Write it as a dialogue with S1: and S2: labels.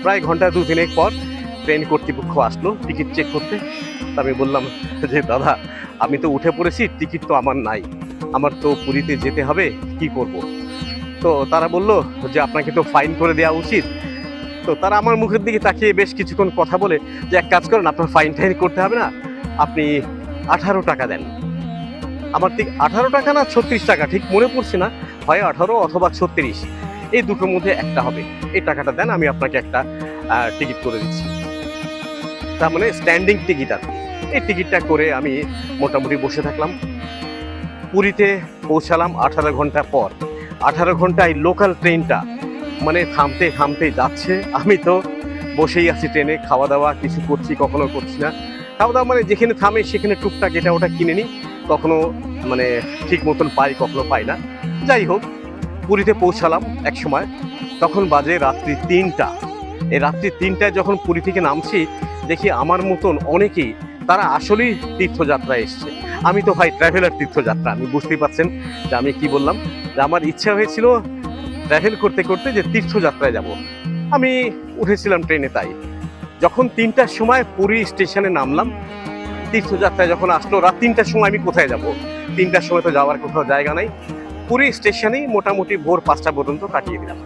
S1: প্রায় ঘন্টা 2-3 পর ট্রেন কর্তৃপক্ষ আসলো টিকিট চেক করতে। তা আমি বললাম যে দাদা, আমি তো উঠে পড়েছি, টিকিট তো আমার নাই, আমার তো পুরীতে যেতে হবে, কি করব? তো তারা বলল যে আপনাকে তো ফাইন করে দেওয়া উচিত। তো তারা আমার মুখের দিকে তাকিয়ে বেশ কিছুক্ষণ কথা বলে যে এক কাজ করেন, আপনার ফাইন টাইন করতে হবে না, আপনি 18 টাকা দেন। আমার ঠিক 18 টাকা না 36 টাকা ঠিক মনে পড়ছে না, হয় 18 অথবা 36, এই দুটোর মধ্যে একটা হবে। এই টাকাটা দেন, আমি আপনাকে একটা টিকিট করে দিচ্ছি। তার মানে স্ট্যান্ডিং টিকিট আর কি। এই টিকিটটা করে আমি মোটামুটি বসে থাকলাম। পুরীতে পৌঁছালাম 18 ঘন্টা পর। 18 ঘন্টায় লোকাল ট্রেনটা মানে থামতে থামতে যাচ্ছে, আমি তো বসেই আছি ট্রেনে, খাওয়া দাওয়া কিছু করছি, কখনো করছি না। খাওয়া দাওয়া মানে যেখানে থামে সেখানে টুকটাক এটা ওটা কিনে নিই, কখনো মানে ঠিক মতন পাই, কখনো পাই না। যাই হোক, পুরীতে পৌঁছালাম এক সময়, তখন বাজে রাত্রি 3টা। এই রাত্রি 3টায় যখন পুরী থেকে নামছি, দেখি আমার মতন অনেকেই, তারা আসলেই তীর্থযাত্রায় এসছে। আমি তো ভাই ট্রাভেলার তীর্থযাত্রা, আমি বুঝতেই পারছেন যে আমি কি বললাম, যে আমার ইচ্ছা হয়েছিল ট্রাভেল করতে করতে যে তীর্থযাত্রায় যাব। আমি উঠেছিলাম ট্রেনে। তাই যখন 3টার সময় পুরী স্টেশনে নামলাম, তীর্থযাত্রায় যখন আসলো রাত 3টার সময়, আমি কোথায় যাব? 3টার সময় তো যাওয়ার কোথাও জায়গা নাই। পুরী স্টেশনেই মোটামুটি ভোর 5টা পর্যন্ত কাটিয়ে দিলাম।